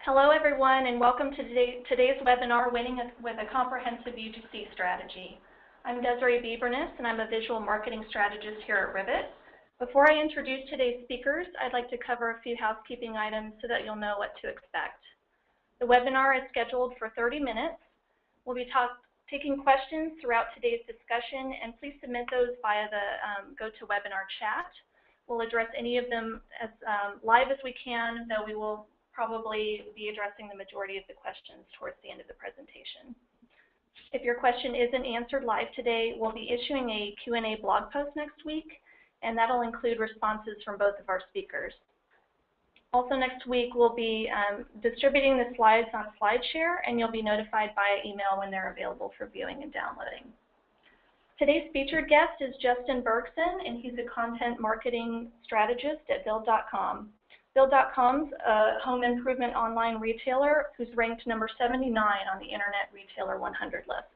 Hello everyone, and welcome to today's webinar, Winning with a Comprehensive UGC Strategy. I'm Desiree Biebernis, and I'm a Visual Marketing Strategist here at Rivet. Before I introduce today's speakers, I'd like to cover a few housekeeping items so that you'll know what to expect. The webinar is scheduled for 30 minutes. We'll be taking questions throughout today's discussion, and please submit those via the GoToWebinar chat. We'll address any of them as live as we can, though we will probably be addressing the majority of the questions towards the end of the presentation. If your question isn't answered live today, we'll be issuing a Q&A blog post next week, and that'll include responses from both of our speakers. Also next week, we'll be distributing the slides on SlideShare, and you'll be notified via email when they're available for viewing and downloading. Today's featured guest is Justin Bergson, and he's a content marketing strategist at Build.com. Build.com's a home improvement online retailer who's ranked number 79 on the Internet Retailer 100 list.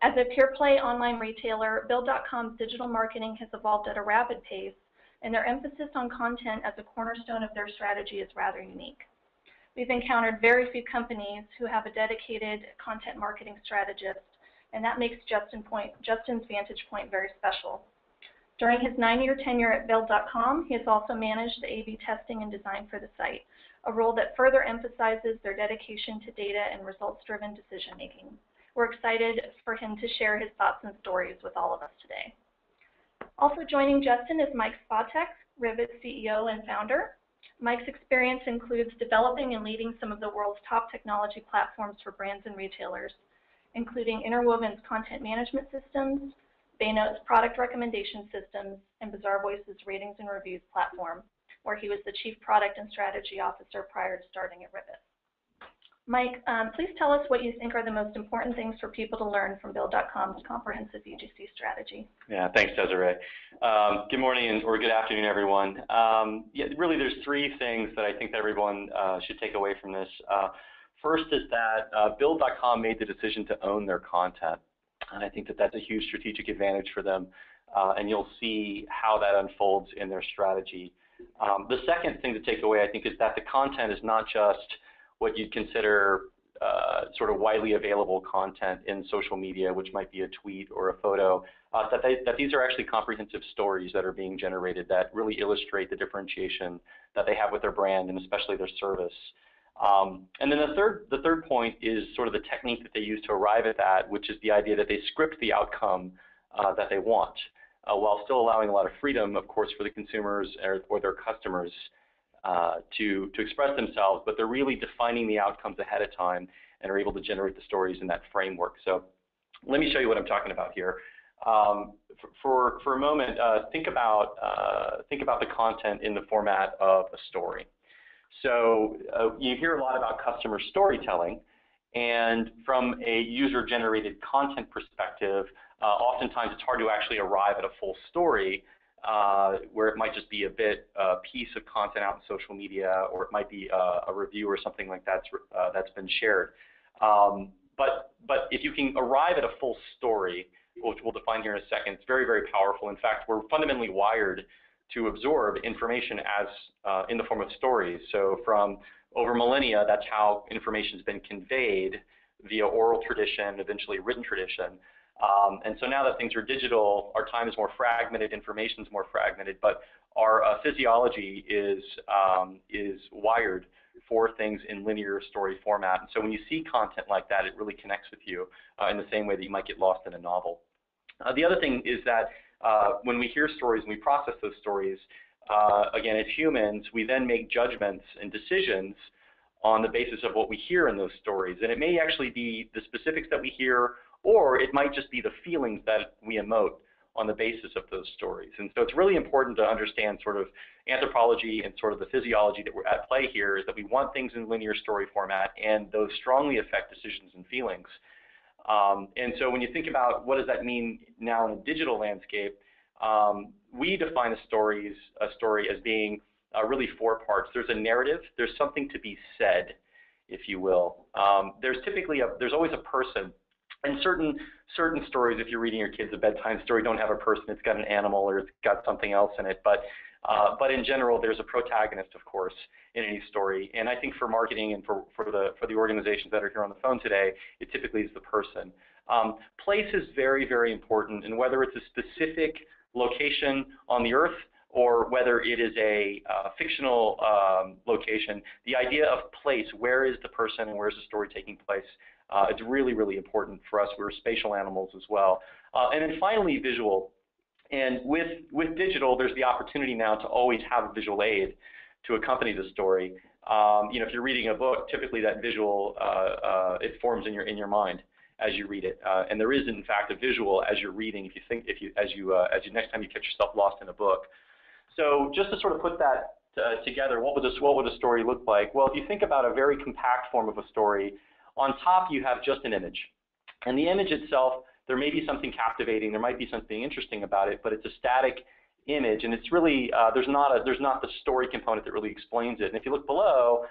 As a pure-play online retailer, Build.com's digital marketing has evolved at a rapid pace, and their emphasis on content as a cornerstone of their strategy is rather unique. We've encountered very few companies who have a dedicated content marketing strategist, and that makes Justin's vantage point very special. During his 9-year tenure at Build.com, he has also managed the A/B testing and design for the site, a role that further emphasizes their dedication to data and results-driven decision-making. We're excited for him to share his thoughts and stories with all of us today. Also joining Justin is Mike Svatek, Rivet's CEO and founder. Mike's experience includes developing and leading some of the world's top technology platforms for brands and retailers, including Interwoven's content management systems, Baynote's product recommendation systems, and Bazaar Voice's ratings and reviews platform, where he was the Chief Product and Strategy Officer prior to starting at Rivet. Mike, please tell us what you think are the most important things for people to learn from Build.com's Comprehensive UGC Strategy. Yeah, thanks, Desiree. Good morning or good afternoon, everyone. Yeah, really, there's three things that I think that everyone should take away from this. First is that Build.com made the decision to own their content, and I think that that's a huge strategic advantage for them, and you'll see how that unfolds in their strategy. The second thing to take away, I think, is that the content is not just what you'd consider sort of widely available content in social media, which might be a tweet or a photo, that these are actually comprehensive stories that are being generated that really illustrate the differentiation that they have with their brand and especially their service. And then the third point is sort of the technique that they use to arrive at that, which is the idea that they script the outcome that they want, while still allowing a lot of freedom, of course, for the consumers or their customers to express themselves, but they're really defining the outcomes ahead of time and are able to generate the stories in that framework. So let me show you what I'm talking about here. For a moment, think about the content in the format of a story. So you hear a lot about customer storytelling, and from a user-generated content perspective, oftentimes it's hard to actually arrive at a full story where it might just be a piece of content out in social media, or it might be a review or something like that's been shared. But if you can arrive at a full story, which we'll define here in a second, it's very, very powerful. In fact, we're fundamentally wired to absorb information as in the form of stories. So from over millennia, that's how information has been conveyed via oral tradition, eventually written tradition. And so now that things are digital, our time is more fragmented, information is more fragmented, but our physiology is wired for things in linear story format. And so when you see content like that, it really connects with you in the same way that you might get lost in a novel. The other thing is that when we hear stories and we process those stories, again, as humans, we then make judgments and decisions on the basis of what we hear in those stories. And it may actually be the specifics that we hear, or it might just be the feelings that we emote on the basis of those stories. And so it's really important to understand sort of anthropology and sort of the physiology that we're at play here, is that we want things in linear story format, and those strongly affect decisions and feelings. And so when you think about what does that mean now in a digital landscape, we define a story as being really four parts. There's a narrative, there's something to be said, if you will. There's always a person. And certain stories, if you're reading your kids a bedtime story, don't have a person, it's got an animal or it's got something else in it. But But in general, there's a protagonist, of course, in any story. And I think for marketing and for the organizations that are here on the phone today, it typically is the person. Place is very, very important, and whether it's a specific location on the earth or whether it is a fictional location, the idea of place, where is the person and where is the story taking place, it's really, really important for us. We're spatial animals as well. And then finally, visual. And with digital, there's the opportunity now to always have a visual aid to accompany the story. If you're reading a book, typically that visual, it forms in your mind as you read it, and there is in fact a visual as you're reading. As you next time you catch yourself lost in a book. So just to sort of put that together, what would a story look like? Well, if you think about a very compact form of a story, on top you have just an image, and the image itself, there may be something captivating, there might be something interesting about it, but it's a static image, and it's really there's not the story component that really explains it. And if you look below,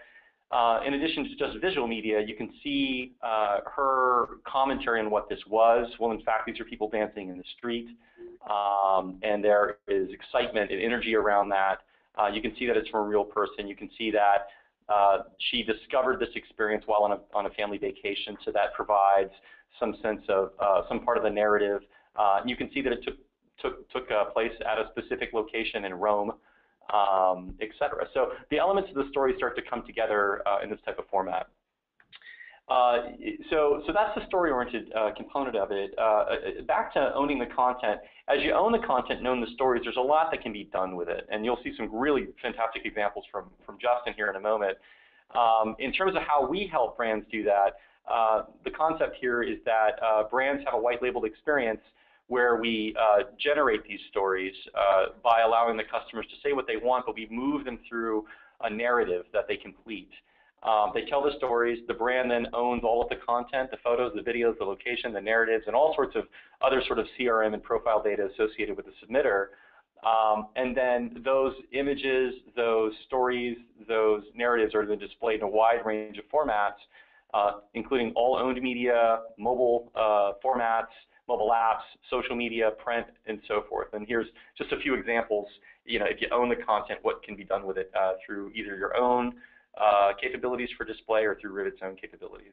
in addition to just visual media, you can see her commentary on what this was. Well, in fact, these are people dancing in the street, and there is excitement and energy around that. You can see that it's from a real person. You can see that she discovered this experience while on a family vacation, so that provides some sense of some part of the narrative. You can see that it took place at a specific location in Rome, etc. So the elements of the story start to come together in this type of format. So that's the story-oriented component of it. Back to owning the content. As you own the content and own the stories, there's a lot that can be done with it, and you'll see some really fantastic examples from Justin here in a moment. In terms of how we help brands do that, the concept here is that brands have a white-labeled experience where we generate these stories by allowing the customers to say what they want, but we move them through a narrative that they complete. They tell the stories. The brand then owns all of the content, the photos, the videos, the location, the narratives, and all sorts of other sort of CRM and profile data associated with the submitter. And then those images, those stories, those narratives are then displayed in a wide range of formats, including all owned media, mobile formats, mobile apps, social media, print, and so forth. And here's just a few examples. If you own the content, what can be done with it through either your own capabilities for display or through Rivet's own capabilities.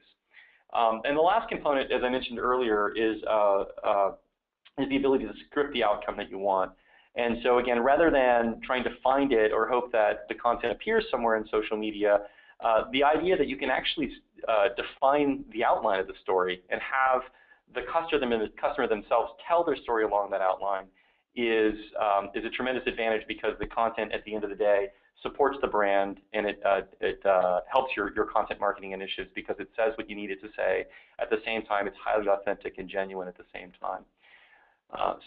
And the last component, as I mentioned earlier, is the ability to script the outcome that you want. And so again, rather than trying to find it or hope that the content appears somewhere in social media, the idea that you can actually define the outline of the story and have the customer themselves tell their story along that outline is a tremendous advantage, because the content at the end of the day supports the brand, and it helps your content marketing initiatives because it says what you need it to say. At the same time, it's highly authentic and genuine at the same time.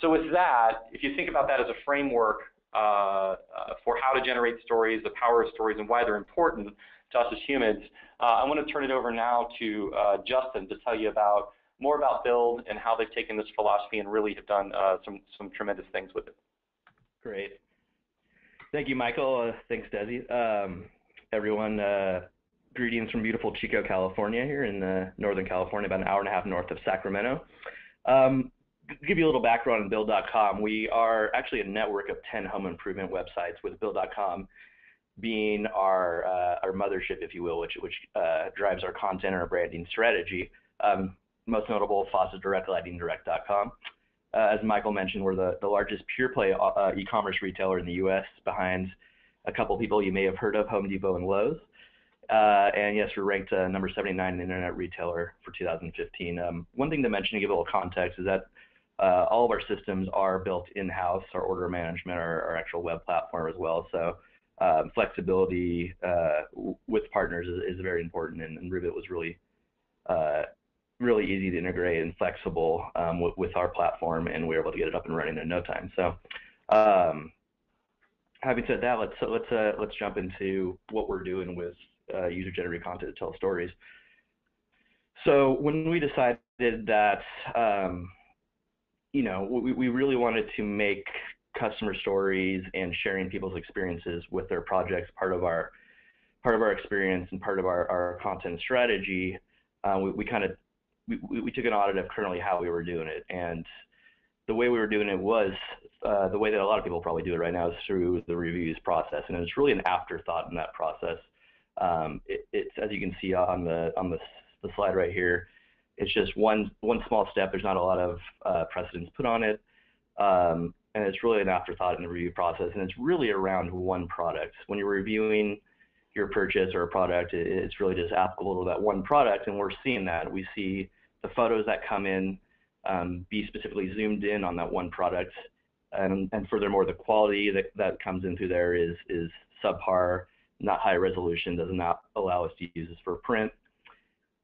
So with that, if you think about that as a framework for how to generate stories, the power of stories, and why they're important to us as humans, I want to turn it over now to Justin to tell you more about Build and how they've taken this philosophy and really have done some tremendous things with it. Great. Thank you, Michael. Thanks, Desi. Everyone, greetings from beautiful Chico, California, here in Northern California, about an hour and a half north of Sacramento. To give you a little background on Build.com, we are actually a network of 10 home improvement websites, with Build.com being our mothership, if you will, which drives our content and our branding strategy. Most notable, Faucet Direct, LightingDirect.com. As Michael mentioned, we're the largest pure-play e-commerce retailer in the U.S., behind a couple people you may have heard of, Home Depot and Lowe's. And yes, we're ranked number 79 in Internet Retailer for 2015. One thing to mention, to give a little context, is that all of our systems are built in-house. Our order management, our actual web platform as well. So flexibility with partners is very important, and Rivet was really easy to integrate and flexible with our platform, and we were able to get it up and running in no time. So, having said that, let's jump into what we're doing with user-generated content to tell stories. So when we decided that we really wanted to make customer stories and sharing people's experiences with their projects part of our experience and part of our content strategy, we took an audit of currently how we were doing it, and the way we were doing it was the way that a lot of people probably do it right now is through the reviews process, and it's really an afterthought in that process. It's as you can see on the slide right here, it's just one small step. There's not a lot of precedence put on it, and it's really an afterthought in the review process, and it's really around one product. When you're reviewing your purchase or a product, it's really just applicable to that one product, and we're seeing that. We see the photos that come in be specifically zoomed in on that one product, and furthermore, the quality that comes in through there is subpar, not high resolution, does not allow us to use this for print,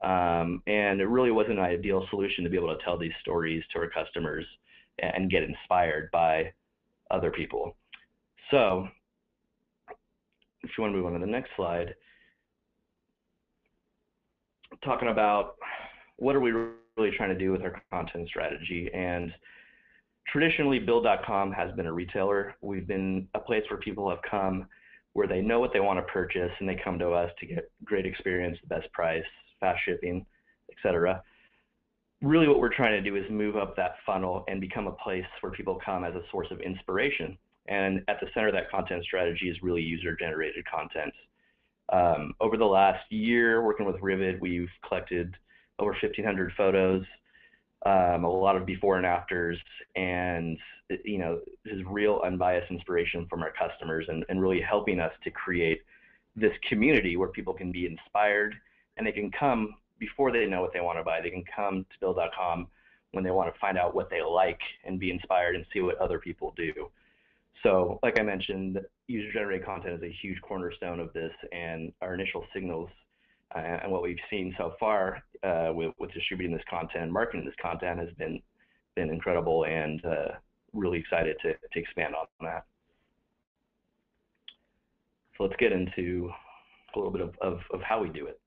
and it really wasn't an ideal solution to be able to tell these stories to our customers and get inspired by other people. So if you want to move on to the next slide, talking about what are we really trying to do with our content strategy. And traditionally, Build.com has been a retailer. We've been a place where people have come where they know what they want to purchase, and they come to us to get great experience, the best price, fast shipping, etc. Really what we're trying to do is move up that funnel and become a place where people come as a source of inspiration. And at the center of that content strategy is really user-generated content. Over the last year, working with Rivet, we've collected over 1,500 photos, a lot of before and afters, and this is real unbiased inspiration from our customers, and really helping us to create this community where people can be inspired, and they can come before they know what they want to buy. They can come to Build.com when they want to find out what they like and be inspired and see what other people do. So like I mentioned, user-generated content is a huge cornerstone of this, and our initial signals and what we've seen so far with distributing this content, marketing this content has been incredible, and really excited to expand on that. So let's get into a little bit of how we do it.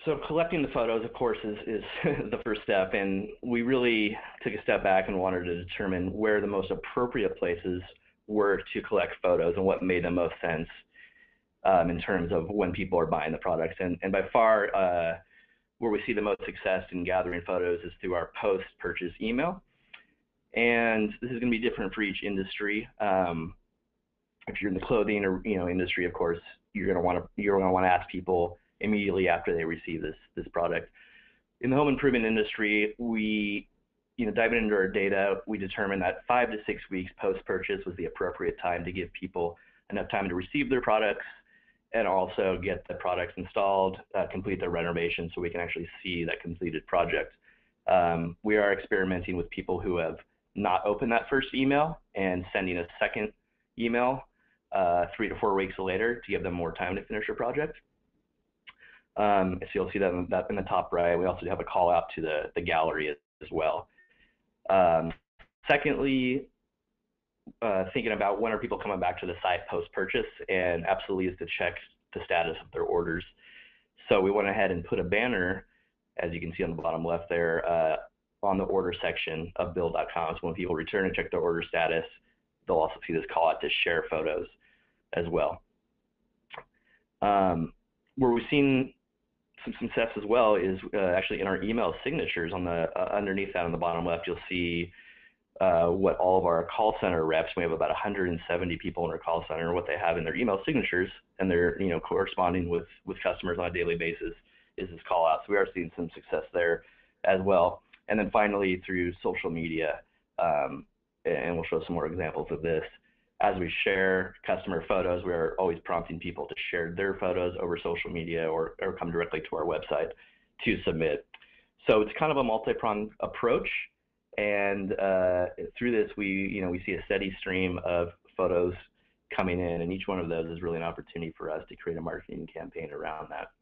So collecting the photos, of course, is the first step, and we really took a step back and wanted to determine where the most appropriate places were to collect photos and what made the most sense in terms of when people are buying the products. And by far, where we see the most success in gathering photos is through our post-purchase email. And this is going to be different for each industry. If you're in the clothing or industry, of course, you're going to want to ask people immediately after they receive this product. In the home improvement industry, we, diving into our data, we determined that 5 to 6 weeks post-purchase was the appropriate time to give people enough time to receive their products and also get the products installed, complete their renovation, so we can actually see that completed project. We are experimenting with people who have not opened that first email and sending a second email 3 to 4 weeks later to give them more time to finish their project. So you'll see that in the top right. We also have a call out to the gallery as well. Secondly, thinking about when are people coming back to the site post-purchase, and absolutely is to check the status of their orders. So we went ahead and put a banner, as you can see on the bottom left there, on the order section of Build.com. So when people return and check their order status, they'll also see this call out to share photos as well. Where we've seen some success as well is actually in our email signatures. On the underneath that on the bottom left, you'll see what all of our call center reps, we have about 170 people in our call center, what they have in their email signatures, and they're corresponding with customers on a daily basis is this call out. So we are seeing some success there as well. And then finally through social media, and we'll show some more examples of this. As we share customer photos, we are always prompting people to share their photos over social media or come directly to our website to submit. So it's kind of a multi-pronged approach, and through this we see a steady stream of photos coming in, and each one of those is really an opportunity for us to create a marketing campaign around that.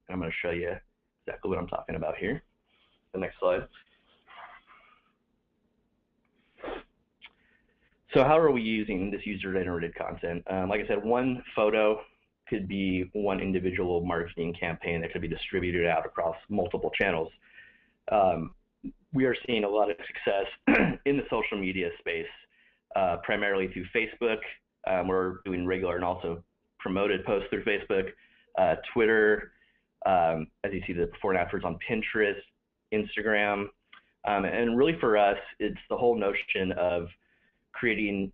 And I'm going to show you exactly what I'm talking about here. The next slide. So how are we using this user-generated content? Like I said, one photo could be one individual marketing campaign that could be distributed out across multiple channels. We are seeing a lot of success in the social media space, primarily through Facebook. We're doing regular and also promoted posts through Facebook, Twitter, as you see the before and afters on Pinterest, Instagram. And really for us, it's the whole notion of creating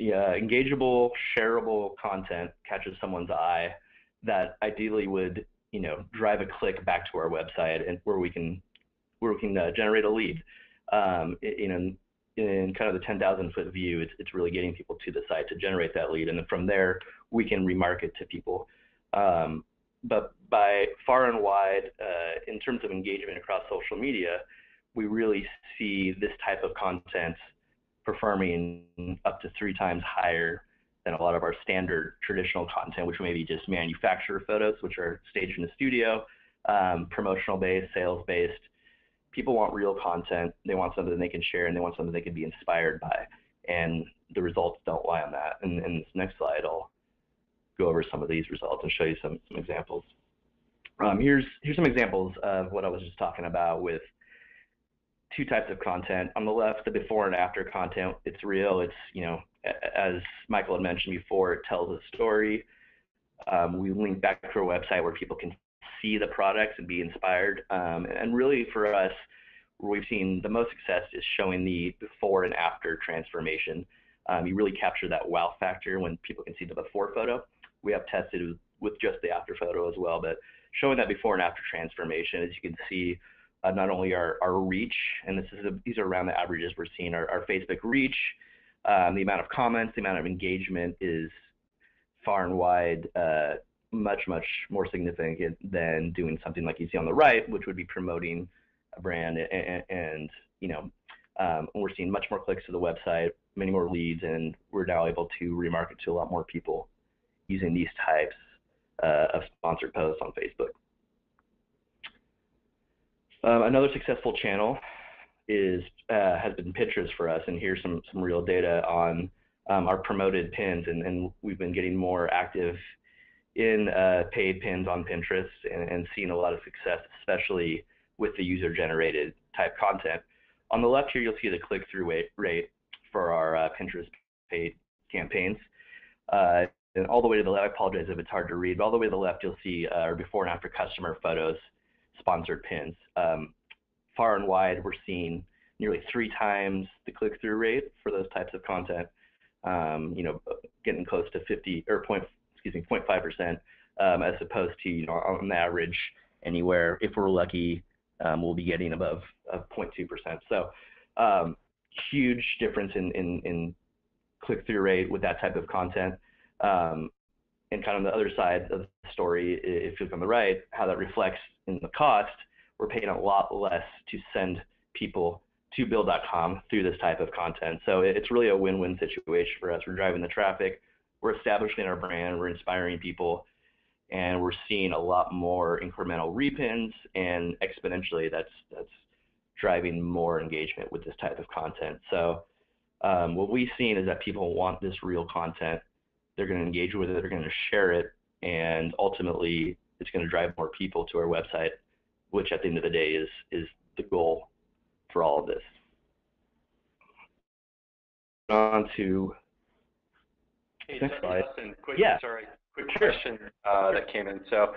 engageable, shareable content catches someone's eye that ideally would, drive a click back to our website and where we can generate a lead. In kind of the 10,000-foot view, it's really getting people to the site to generate that lead, and then from there we can remarket to people. But by far and wide, in terms of engagement across social media, we really see this type of content performing up to 3 times higher than a lot of our standard traditional content, which may be just manufacturer photos, which are staged in the studio, promotional-based, sales-based. People want real content. They want something they can share, and they want something they can be inspired by. And the results don't lie on that. And in this next slide, I'll go over some of these results and show you some examples. Here's some examples of what I was just talking about with 2 types of content. On the left, the before and after content. It's real. It's, as Michael had mentioned before, it tells a story. We link back to our website where people can see the products and be inspired. And really for us, where we've seen the most success is showing the before and after transformation. You really capture that wow factor when people can see the before photo. We have tested with just the after photo as well, but showing that before and after transformation, as you can see, not only our reach, and these are around the averages we're seeing, our Facebook reach, the amount of comments, the amount of engagement is far and wide much more significant than doing something like you see on the right, which would be promoting a brand, and we're seeing much more clicks to the website, many more leads, and we're now able to remarket to a lot more people using these types of sponsored posts on Facebook. Another successful channel has been Pinterest for us, and here's some real data on our promoted pins, and we've been getting more active in paid pins on Pinterest and seeing a lot of success, especially with the user-generated type content. On the left here, you'll see the click-through rate for our Pinterest paid campaigns. And all the way to the left, I apologize if it's hard to read, but all the way to the left, you'll see our before and after customer photos, sponsored pins. Far and wide, we're seeing nearly 3 times the click-through rate for those types of content, getting close to 0.5%, as opposed to, on average, anywhere, if we're lucky, we'll be getting above 0.2%. So huge difference in click-through rate with that type of content. And kind of on the other side of the story, if you look on the right, how that reflects in the cost, we're paying a lot less to send people to Build.com through this type of content. So it's really a win-win situation for us. We're driving the traffic, we're establishing our brand, we're inspiring people, and we're seeing a lot more incremental repins, and exponentially that's driving more engagement with this type of content. So what we've seen is that people want this real content. They're going to engage with it, they're going to share it, and ultimately it's going to drive more people to our website, which at the end of the day is the goal for all of this. On to next slide. Justin, quick Sure. question that came in. So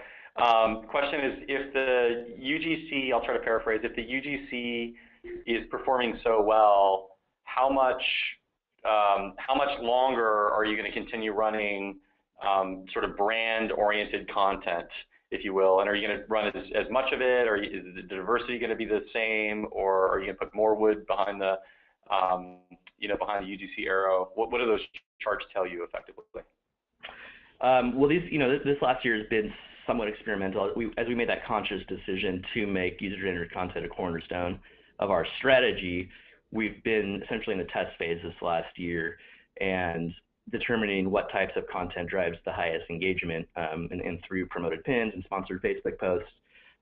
question is, if the UGC, I'll try to paraphrase, if the UGC is performing so well, how much longer are you going to continue running sort of brand-oriented content, if you will? And are you going to run as much of it, or is the diversity going to be the same, or are you going to put more wood behind the behind the UGC arrow? What do those charts tell you effectively? Well, this last year has been somewhat experimental. As we made that conscious decision to make user-generated content a cornerstone of our strategy, we've been essentially in the test phase this last year and determining what types of content drives the highest engagement, and through promoted pins and sponsored Facebook posts.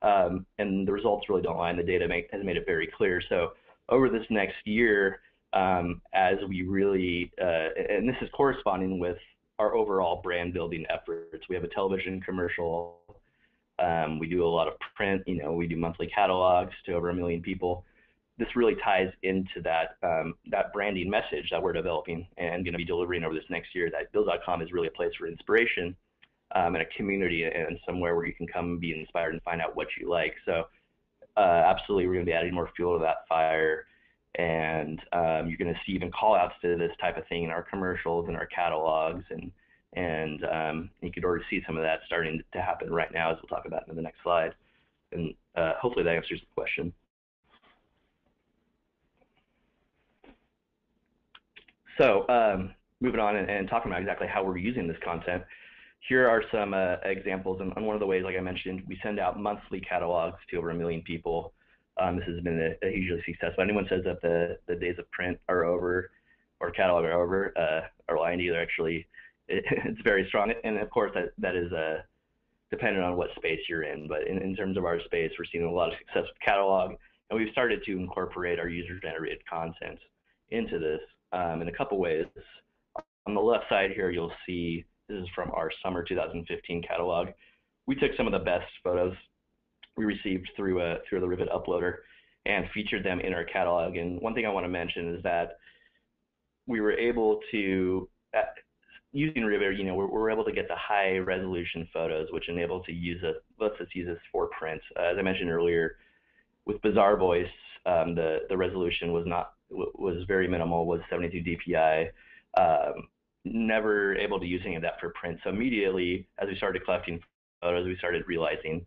And the results really don't lie, and the data has made it very clear. So over this next year, as we really, and this is corresponding with our overall brand building efforts. We have a television commercial. We do a lot of print. We do monthly catalogs to over 1 million people. This really ties into that branding message that we're developing and going to be delivering over this next year, that Build.com is really a place for inspiration and a community and somewhere where you can come and be inspired and find out what you like. So absolutely, we're going to be adding more fuel to that fire, and you're going to see even call-outs to this type of thing in our commercials and our catalogs, and you could already see some of that starting to happen right now, as we'll talk about in the next slide. And hopefully that answers the question. So moving on and talking about exactly how we're using this content, here are some examples. And one of the ways, like I mentioned, we send out monthly catalogs to over 1 million people. This has been a hugely successful. Anyone says that the days of print are over or catalog are over are lying to you. They're actually, it's very strong. And of course, that is dependent on what space you're in. But in terms of our space, we're seeing a lot of success with catalog. And we've started to incorporate our user-generated content into this in a couple ways. On the left side here, you'll see, this is from our summer 2015 catalog. We took some of the best photos we received through the Rivet uploader and featured them in our catalog. And one thing I want to mention is that we were able to, using Rivet, we're able to get the high resolution photos, which enable to use it, lets us use this for print. As I mentioned earlier, with Bizarre Voice, the resolution was very minimal, was 72 dpi. Never able to use any of that for print. So immediately, as we started collecting photos, we started realizing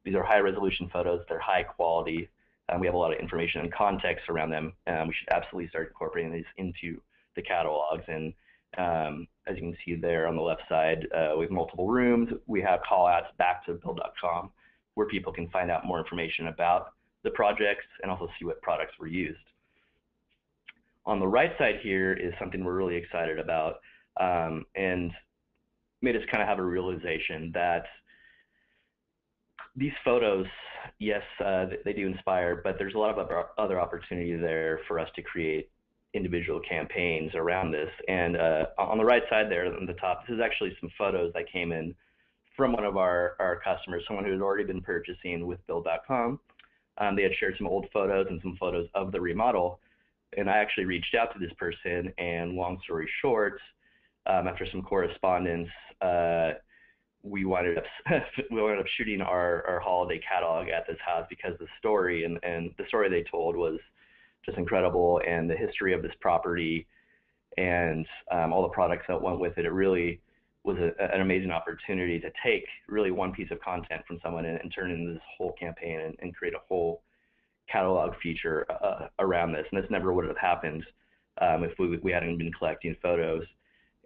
these are high resolution photos, they're high quality, we have a lot of information and context around them, and we should absolutely start incorporating these into the catalogs. And as you can see there on the left side, we have multiple rooms. We have call outs back to build.com where people can find out more information about the projects and also see what products were used. On the right side here is something we're really excited about, and made us kind of have a realization that these photos, yes, they do inspire, but there's a lot of other opportunity there for us to create individual campaigns around this. And on the right side there, on the top, this is actually some photos that came in from one of our customers, someone who had already been purchasing with build.com. They had shared some old photos and some photos of the remodel. And I actually reached out to this person, and long story short, after some correspondence, we wound up shooting our holiday catalog at this house because the story and the story they told was just incredible, and the history of this property and all the products that went with it. It really was an amazing opportunity to take really one piece of content from someone and turn it into this whole campaign and create a whole catalog feature around this. And this never would have happened if we hadn't been collecting photos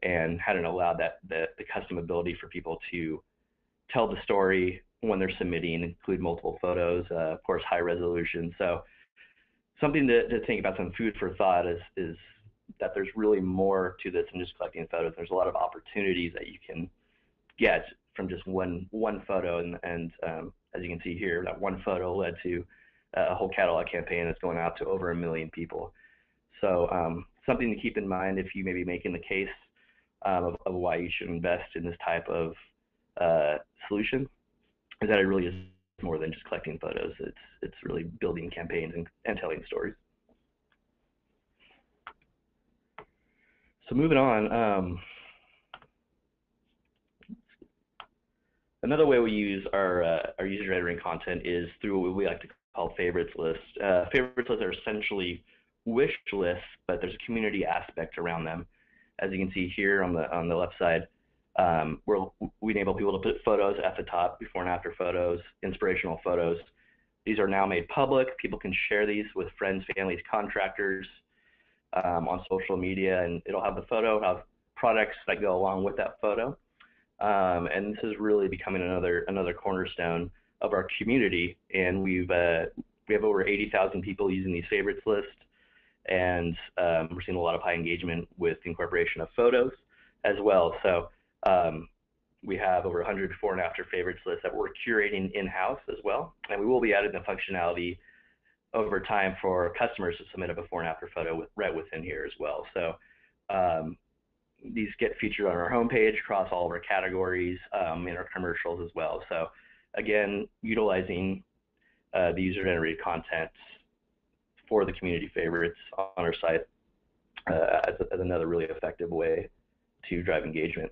and hadn't allowed the custom ability for people to tell the story when they're submitting, include multiple photos, of course, high resolution. So something to think about, some food for thought, is that there's really more to this than just collecting photos. There's a lot of opportunities that you can get from just one photo, and as you can see here, that one photo led to a whole catalog campaign that's going out to over 1 million people. So something to keep in mind if you may be making the case of why you should invest in this type of solution, is that it really is more than just collecting photos. It's really building campaigns and telling stories. So moving on, another way we use our user-generated content is through what we like to call favorites lists. Favorites lists are essentially wish lists, but there's a community aspect around them. As you can see here on the left side, we enable people to put photos at the top, before and after photos, inspirational photos. These are now made public. People can share these with friends, families, contractors on social media, and it'll have the photo, it'll have products that go along with that photo. And this is really becoming another cornerstone of our community. And we have over 80,000 people using these favorites lists, and we're seeing a lot of high engagement with the incorporation of photos as well. So we have over 100 before and after favorites lists that we're curating in-house as well, and we will be adding the functionality over time for customers to submit a before and after photo right within here as well. So these get featured on our homepage across all of our categories, in our commercials as well. So again, utilizing the user-generated content for the community favorites on our site as another really effective way to drive engagement.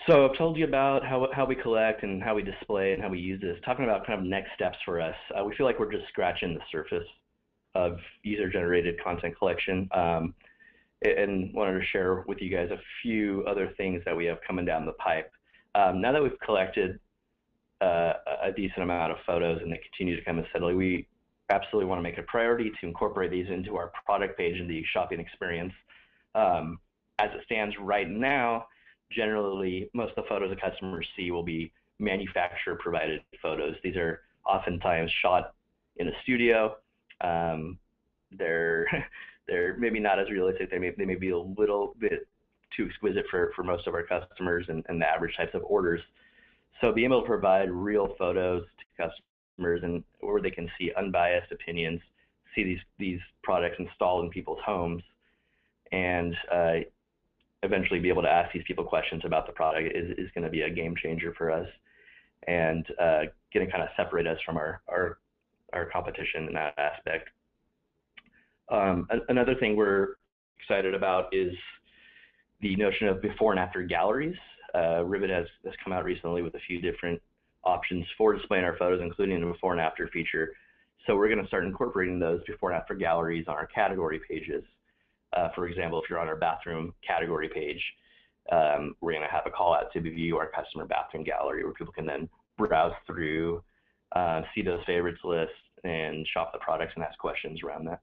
So I've told you about how we collect and how we display and how we use this. Talking about kind of next steps for us, we feel like we're just scratching the surface of user-generated content collection, and wanted to share with you guys a few other things that we have coming down the pipe. Now that we've collected a decent amount of photos and they continue to come in steadily, we absolutely want to make a priority to incorporate these into our product page in the shopping experience. As it stands right now, generally, most of the photos that customers see will be manufacturer-provided photos. These are oftentimes shot in a studio. They're maybe not as realistic. They may be a little bit too exquisite for most of our customers and the average types of orders. So being able to provide real photos to customers and where they can see unbiased opinions, see these products installed in people's homes, and eventually be able to ask these people questions about the product is going to be a game changer for us, and going to kind of separate us from our competition in that aspect. Another thing we're excited about is the notion of before and after galleries. Rivet has come out recently with a few different options for displaying our photos, including a before and after feature. So we're going to start incorporating those before and after galleries on our category pages. For example, if you're on our bathroom category page, we're going to have a call out to view our customer bathroom gallery, where people can then browse through, see those favorites lists, and shop the products and ask questions around that.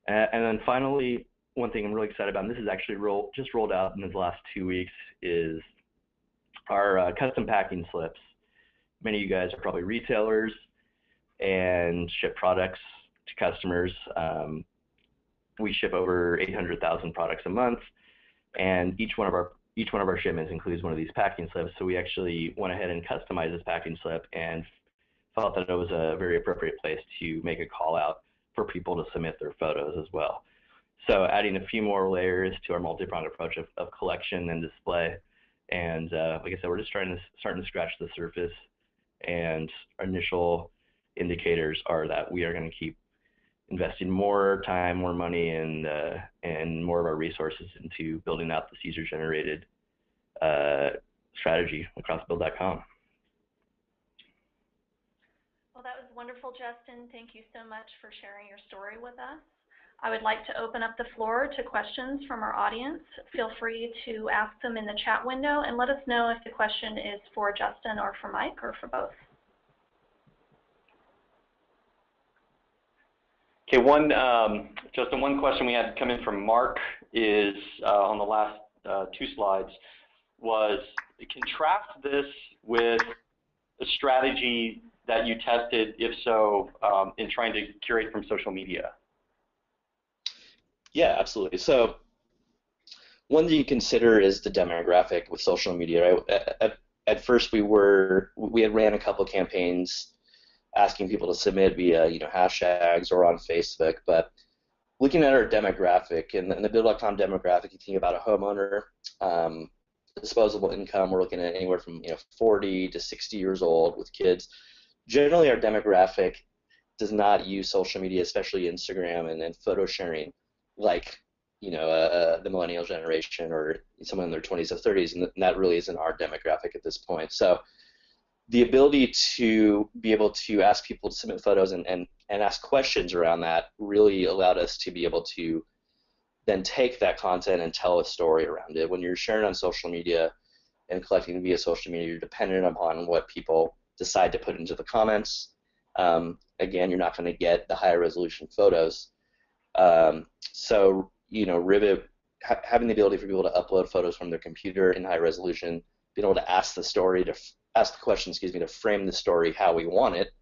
And then finally, one thing I'm really excited about, and this is actually just rolled out in the last 2 weeks, is our custom packing slips. Many of you guys are probably retailers and ship products to customers. We ship over 800,000 products a month, and each one of our shipments includes one of these packing slips. So we actually went ahead and customized this packing slip and felt that it was a very appropriate place to make a call out for people to submit their photos as well. So adding a few more layers to our multi-pronged approach of collection and display. And like I said, we're just starting to scratch the surface, and our initial indicators are that we are going to keep investing more time, more money, and more of our resources into building out this user-generated strategy across build.com. Well, that was wonderful, Justin. Thank you so much for sharing your story with us. I would like to open up the floor to questions from our audience. Feel free to ask them in the chat window, and let us know if the question is for Justin or for Mike or for both. Okay, Justin, one question we had come in from Mark is on the last 2 slides was, contrast this with a strategy that you tested, if so, in trying to curate from social media. Yeah, absolutely. So one thing you consider is the demographic with social media. Right? At first, we had ran a couple campaigns asking people to submit via hashtags or on Facebook, but looking at our demographic and the build.com demographic, you think about a homeowner, disposable income, we're looking at anywhere from 40 to 60 years old with kids. Generally, our demographic does not use social media, especially Instagram and photo sharing, like the millennial generation or someone in their 20s or 30s, and that really isn't our demographic at this point. So the ability to be able to ask people to submit photos and ask questions around that really allowed us to be able to then take that content and tell a story around it. When you're sharing on social media and collecting via social media, you're dependent upon what people decide to put into the comments. Again, you're not going to get the higher resolution photos. So, Rivet, having the ability for people to upload photos from their computer in high resolution, being able to ask the question, to frame the story how we want it,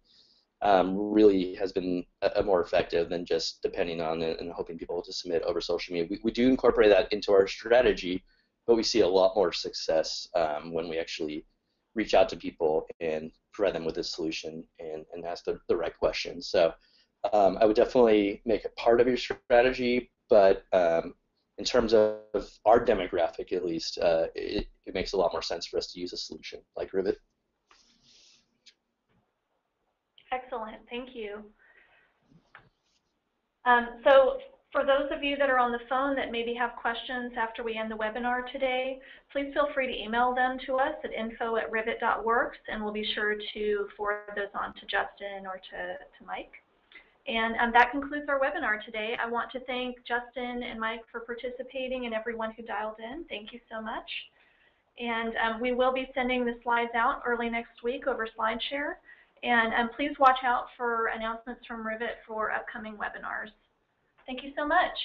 really has been more effective than just depending on it and hoping people to submit over social media. We do incorporate that into our strategy, but we see a lot more success when we actually reach out to people and provide them with a solution and ask the right questions. So I would definitely make it part of your strategy, but in terms of our demographic, at least, it makes a lot more sense for us to use a solution like Rivet. Excellent, thank you. So For those of you that are on the phone that maybe have questions after we end the webinar today, please feel free to email them to us at info@rivet.works, and we'll be sure to forward those on to Justin or to Mike. And that concludes our webinar today. I want to thank Justin and Mike for participating and everyone who dialed in. Thank you so much. And we will be sending the slides out early next week over SlideShare. And please watch out for announcements from Rivet for upcoming webinars. Thank you so much.